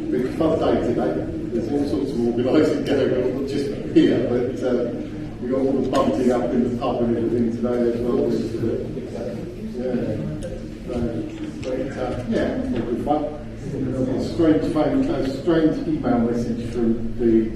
Big fun day today. There's all sorts of organising going on, not just here, but we've got all the bunting up in the pub and everything today as well. Yeah, all good fun. A strange email message from the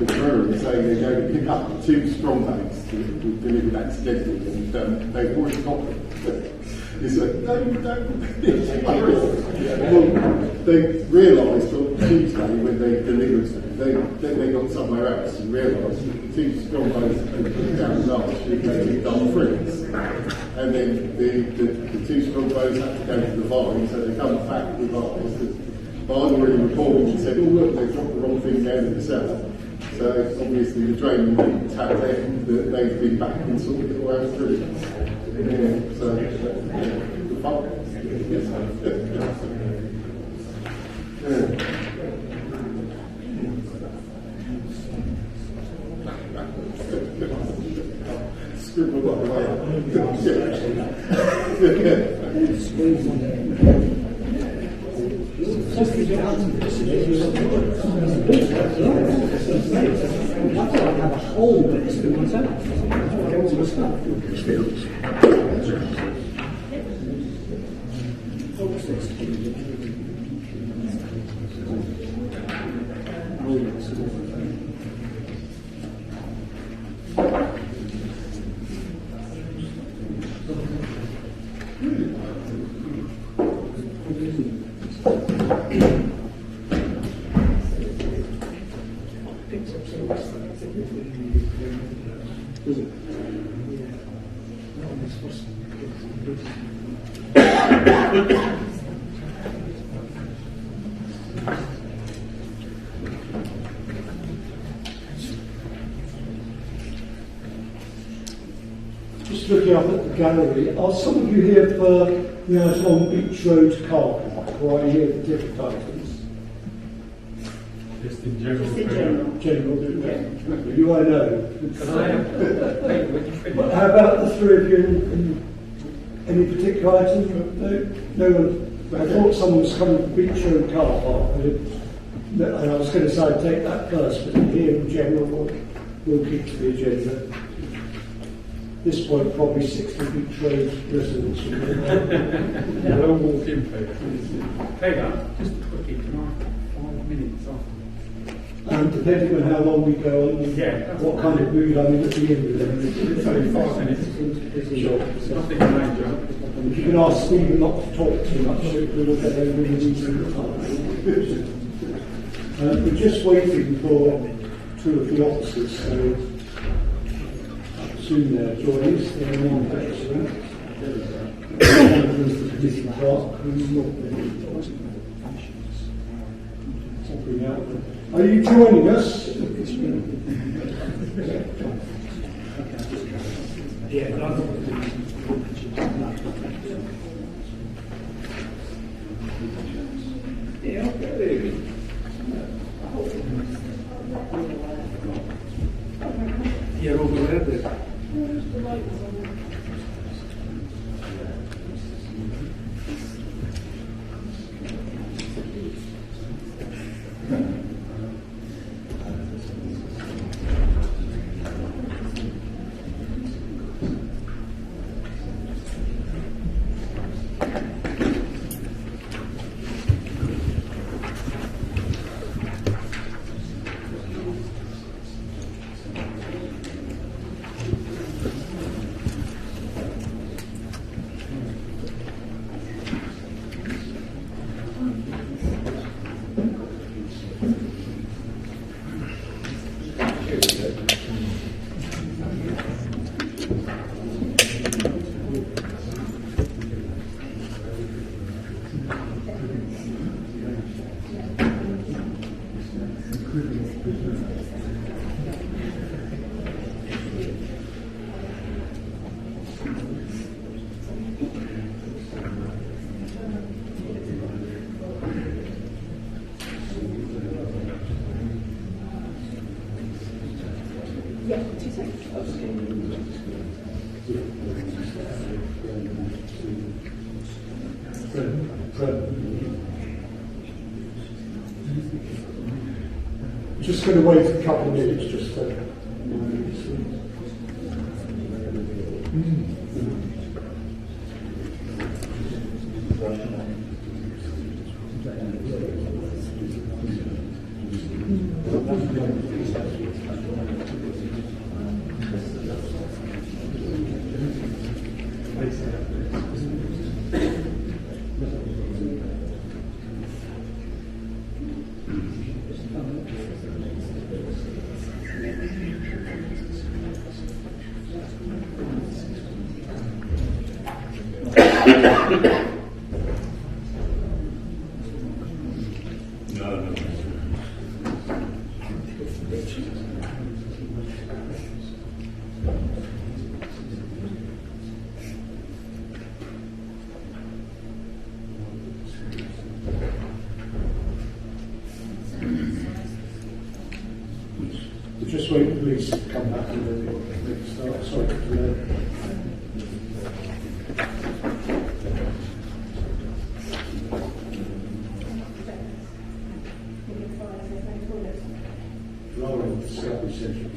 brewery saying they're going to pick up 2 strong bags that were delivered accidentally, and they've already got them. It's like, no. Well, they realised on Tuesday when they delivered them, then they got somewhere else and realised that the 2 strong bags that they put down last week they picked up fruits. And then the 2 strong bags had to go to the vine, so they come back with vines. But I'd already reported and said, oh look, they dropped the wrong thing down in the cellar. So obviously the draining didn't tell them that they've been back and sorted it all out through. Yeah, so the fun. Scribble Just looking up at the gallery, are some of you here for Long Beach Road car park, or are you here for different items? Just in general. General. You I know. But How about the 3 of you in any particular item? No one. I thought someone was coming to Beach Road car park, and I was going to say I'd take that first, but here in general we'll keep to the agenda. At this point, probably 60 Beach Road residents. we'll walk in, please. Peter, just a quickie, can I 5 minutes after? And depending on how long we go on, what kind of mood I'm in at the end of it. It's only 5 minutes. Sure. It's nothing major. If you can ask Stephen not to talk too much, we'll get over in decent time. We're just waiting for 2 of the officers, so soon they'll join us. They're on the excellent. One of them's the committee clerk, who's not Are you joining us? Yeah, over there. Just going to wait a couple of minutes just to. Just wait for the police to come back and then start. Sorry. Lauren, Scotty Central,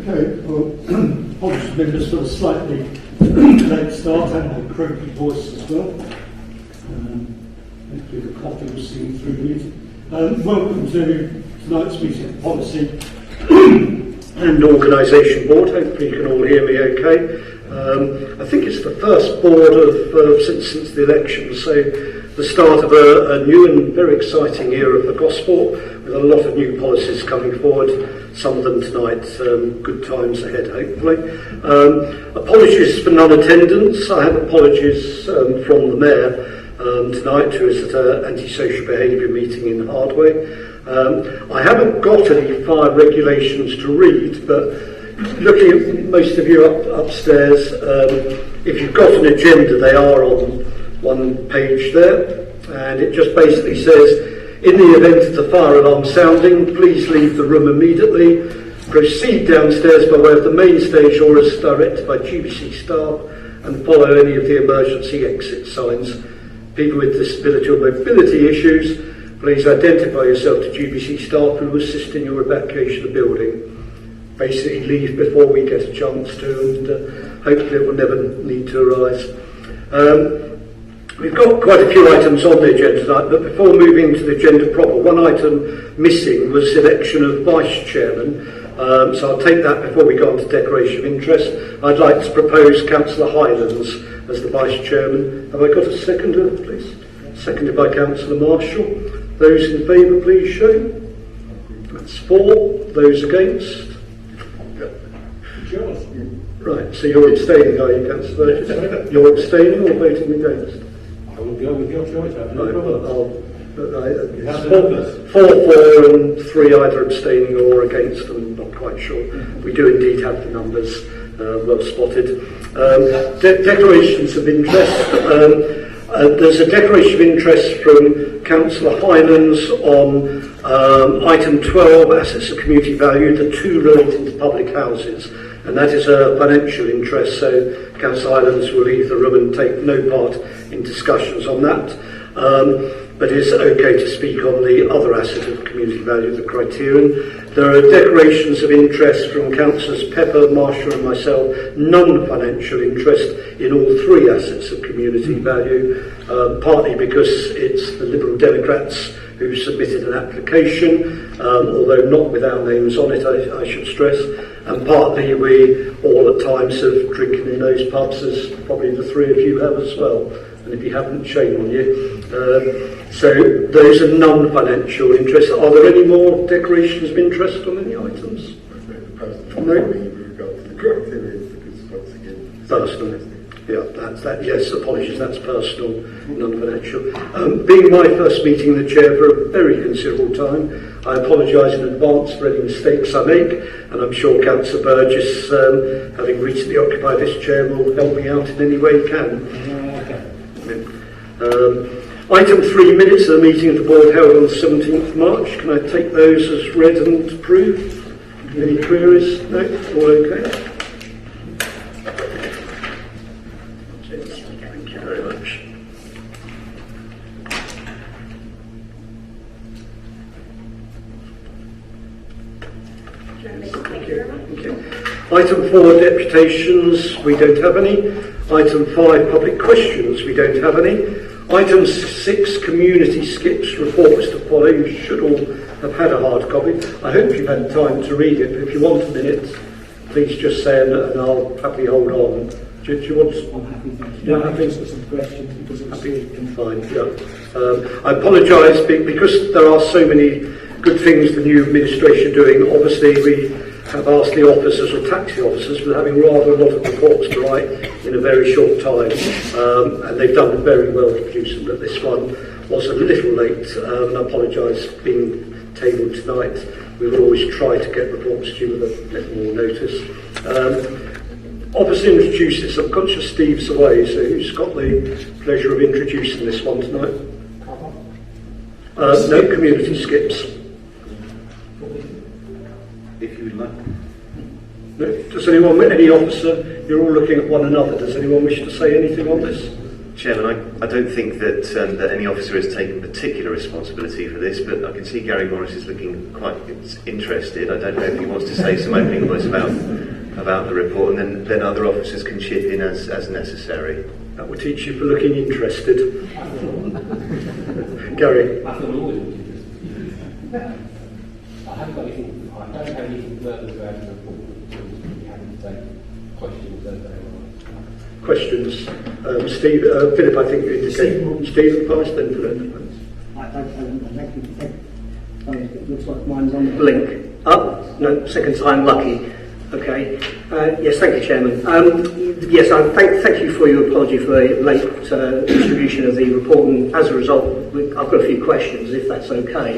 Okay, well, apologies members for the slightly late start and the croaky voice as well. Hopefully the coffee will see through it. Welcome to tonight's meeting of Policy and Organisation Board. Hopefully you can all hear me okay. I think it's the first board since the election, so the start of a new and very exciting era for Gosport, with a lot of new policies coming forward. Some of them tonight, good times ahead, hopefully. Apologies for non-attendance. I have apologies from the Mayor tonight, who is at an antisocial behaviour meeting in Hardway. I haven't got any fire regulations to read, but looking at most of you upstairs, if you've got an agenda, they are on one page there, and it just basically says, in the event of the fire alarm sounding, please leave the room immediately. Proceed downstairs by way of the main stage or as directed by GBC staff, and follow any of the emergency exit signs. People with disability or mobility issues, please identify yourself to GBC staff who will assist in your evacuation of the building. Basically leave before we get a chance to, and hopefully it will never need to arise. We've got quite a few items on the agenda tonight, but before moving to the agenda proper, one item missing was election of Vice Chairman. So I'll take that before we go on to declaration of interest. I'd like to propose Councillor Highlands as the Vice Chairman. Have I got a seconder, please? Seconded by Councillor Marshall. Those in favour, please show. That's 4. Those against? Right, so you're abstaining, are you, Councillor? You're abstaining or voting against? I will go with your choice. Right, it's 4 and 3 either abstaining or against, I'm not quite sure. We do indeed have the numbers well spotted. Declarations of interest. There's a declaration of interest from Councillor Highlands on item 12, assets of community value, the 2 relating to public houses. And that is a financial interest, so Councillor Highlands will leave the room and take no part in discussions on that. But it's okay to speak on the other asset of community value, the criterion. There are declarations of interest from Councillors Pepper, Marshall and myself, non-financial interest in all 3 assets of community value, partly because it's the Liberal Democrats who submitted an application, although not with our names on it, I should stress. And partly we all at times have drinking in those pubs, as probably the three of you have as well. And if you haven't, shame on you. So those are non-financial interests. Are there any more declarations of interest on any items? No. With regard to the criteria, because once again, Personal. Yeah, that's that. Yes, apologies, that's personal, non-financial. Being my first meeting in the chair for a very considerable time, I apologise in advance for any mistakes I make, and I'm sure Councillor Burgess, having recently occupied this chair, will help me out in any way he can. Item 3, minutes of the meeting of the board held on the 17th of March. Can I take those as read and approved? Any queries? No? All okay? Thank you very much. Thank you very much. Okay. Item 4, deputations, we don't have any. Item 5, public questions, we don't have any. Item 6, community skips, report was to follow. You should all have had a hard copy. I hope you've had time to read it, but if you want a minute, please just say and I'll happily hold on. Do you want to? I'm happy, thank you. You're happy? I've got some questions because it's Fine, yeah. I apologise because there are so many good things the new administration are doing. Obviously, we have asked the officers or taxi officers for having rather a lot of reports to write in a very short time, and they've done very well to produce them, but this one was a little late, and I apologise being tabled tonight. We will always try to get reports to you with a little more notice. Obviously introduce this, I'm conscious Steve's away, so who's got the pleasure of introducing this one tonight? No, community skips. If you would like. No? Does anyone, any officer, you're all looking at one another, does anyone wish to say anything on this? Chairman, I don't think that that any officer has taken particular responsibility for this, but I can see Gary Morris is looking quite interested. I don't know if he wants to say some opening words about the report, and then other officers can chip in as necessary. That will teach you for looking interested. Gary. I feel always interested. I haven't got anything. I don't have anything further to add to the report. We haven't taken questions as they are. Questions? Steve, Philip, I think you indicated. Steve first, then Philip. It looks like mine's on the Blink. Up? No, second time lucky. Okay. Yes, thank you, Chairman. Yes, thank you for your apology for the late distribution of the report, and as a result, I've got a few questions, if that's okay.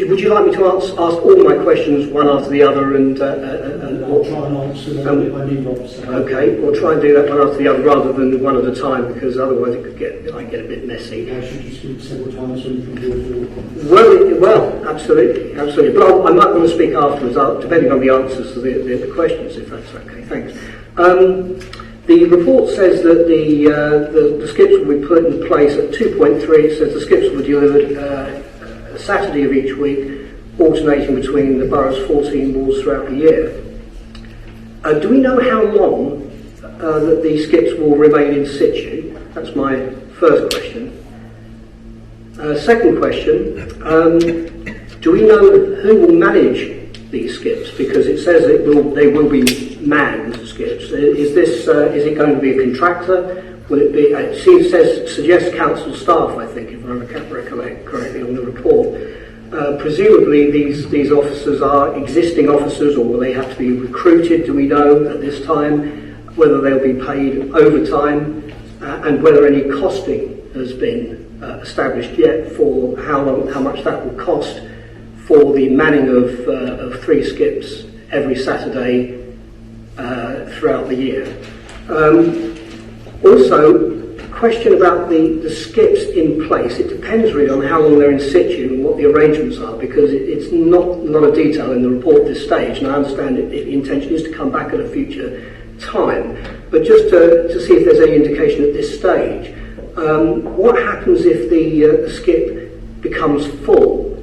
Would you like me to ask all my questions one after the other, and I'll try and answer them if I need to answer. Okay, we'll try and do that one after the other rather than one at a time, because otherwise it might get a bit messy. I should you speak several times so you can do it all? Well, absolutely. But I might want to speak afterwards, depending on the answers to the questions, if that's okay. Thanks. The report says that the skips will be put in place at 2.3. It says the skips will be delivered a Saturday of each week, alternating between the borough's 14 wards throughout the year. Do we know how long that these skips will remain in situ? That's my first question. Second question, do we know who will manage these skips? Because it says they will be manned skips. Is it going to be a contractor? Will it be? It suggests council staff, I think, if I recollect correctly on the report. Presumably these officers are existing officers, or will they have to be recruited? Do we know at this time whether they'll be paid overtime, and whether any costing has been established yet for how much that will cost for the manning of 3 skips every Saturday throughout the year? Also, question about the skips in place. It depends really on how long they're in situ and what the arrangements are, because it's not a lot of detail in the report at this stage, and I understand the intention is to come back at a future time. But just to see if there's any indication at this stage, what happens if the skip becomes full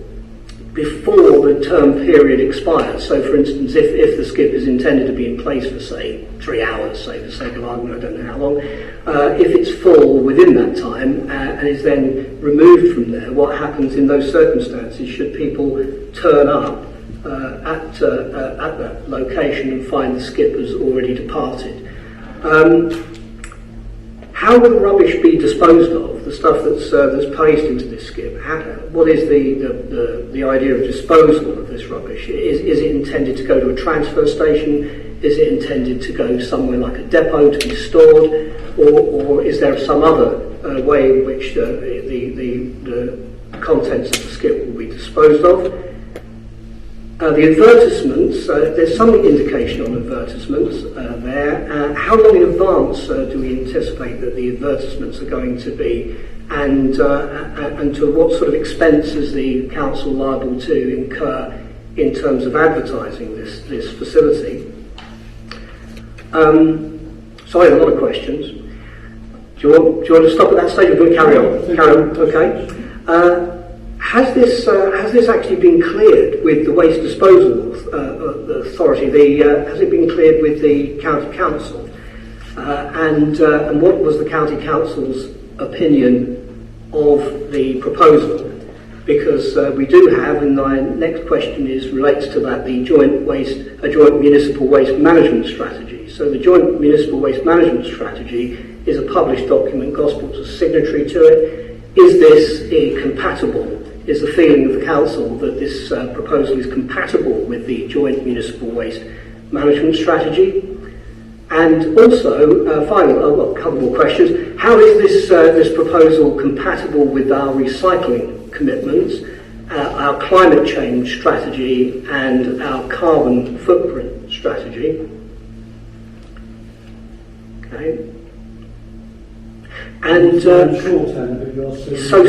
before the term period expires. So, for instance, if the skip is intended to be in place for, say, 3 hours, say, for the sake of argument, I don't know how long, if it's full within that time and is then removed from there, what happens in those circumstances? Should people turn up at that location and find the skip has already departed? How will the rubbish be disposed of? The stuff that's placed into this skip. What is the idea of disposal of this rubbish? Is it intended to go to a transfer station? Is it intended to go somewhere like a depot to be stored, or is there some other way in which the contents of the skip will be disposed of? The advertisements, there's some indication on advertisements there. How long in advance do we anticipate that the advertisements are going to be, and to what sort of expense is the council liable to incur in terms of advertising this facility? So I have a lot of questions. Do you want to stop at that stage, or do we carry on? Carry on, okay. Has this actually been cleared with the waste disposal authority? Has it been cleared with the county council? And what was the county council's opinion of the proposal? Because we do have, and my next question relates to that, the joint municipal waste management strategy. So the joint municipal waste management strategy is a published document. Gospel's a signatory to it. Is this compatible? Is the feeling of the council that this proposal is compatible with the joint municipal waste management strategy? And also, finally, I've got a couple more questions. How is this proposal compatible with our recycling commitments, our climate change strategy, and our carbon footprint strategy? Okay. And so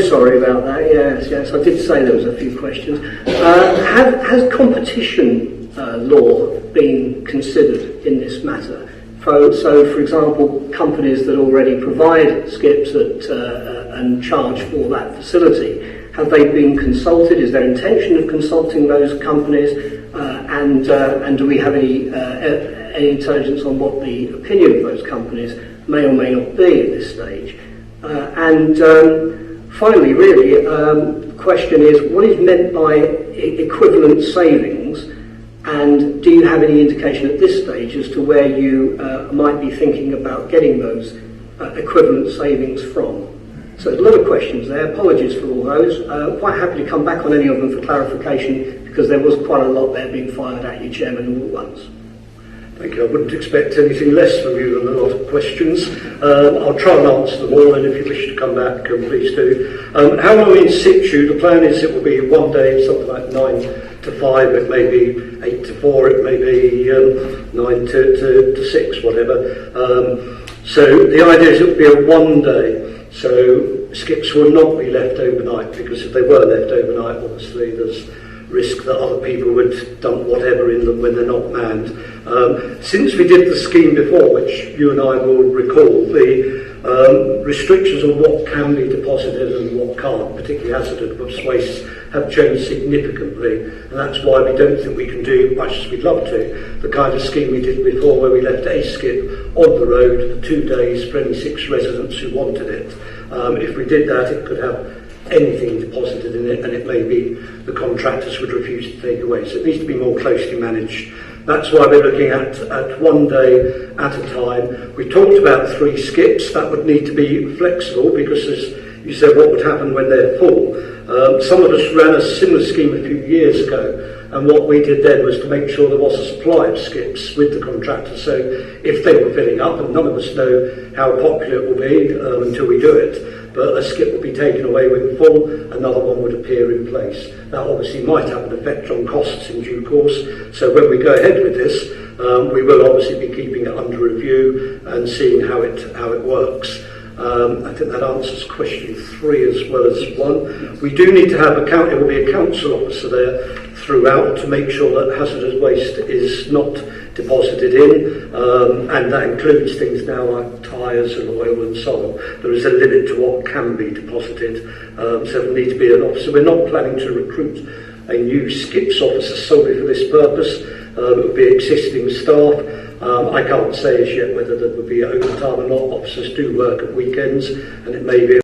sorry about that. Yes, I did say there was a few questions. Has competition law been considered in this matter? So, for example, companies that already provide skips and charge for that facility, have they been consulted? Is there intention of consulting those companies? And do we have any intelligence on what the opinion of those companies may or may not be at this stage? And finally, really, the question is, what is meant by equivalent savings, and do you have any indication at this stage as to where you might be thinking about getting those equivalent savings from? So there's a lot of questions there. Apologies for all those. Quite happy to come back on any of them for clarification, because there was quite a lot there being fired at you, Chairman, all at once. Thank you. I wouldn't expect anything less from you than a lot of questions. I'll try and answer them all, and if you wish to come back, please do. How long in situ? The plan is it will be 1 day, something like 9 to 5. It may be 8 to 4. It may be 9 to 6, whatever. So the idea is it will be a 1 day. So skips will not be left overnight, because if they were left overnight, obviously there's risk that other people would dump whatever in them when they're not manned. Since we did the scheme before, which you and I will recall, the restrictions on what can be deposited and what can't, particularly hazardous waste, have changed significantly, and that's why we don't think we can do, much as we'd love to, the kind of scheme we did before, where we left a skip on the road for 2 days for any 6 residents who wanted it. If we did that, it could have anything deposited in it, and it may be the contractors would refuse to take away. So it needs to be more closely managed. That's why we're looking at 1 day at a time. We talked about 3 skips. That would need to be flexible, because, as you said, what would happen when they're full? Some of us ran a similar scheme a few years ago, and what we did then was to make sure there was a supply of skips with the contractor. So if they were filling up, and none of us know how popular it will be until we do it, but a skip will be taken away when full, another one would appear in place. That obviously might have an effect on costs in due course. So when we go ahead with this, we will obviously be keeping it under review and seeing how it works. I think that answers question 3 as well as 1. We do need to have it will be a council officer there throughout to make sure that hazardous waste is not deposited in, and that includes things now like tyres and oil and so on. There is a limit to what can be deposited, so there needs to be an officer. We're not planning to recruit a new skips officer solely for this purpose. It would be existing staff. I can't say as yet whether there would be overtime or not. Officers do work at weekends, and it may be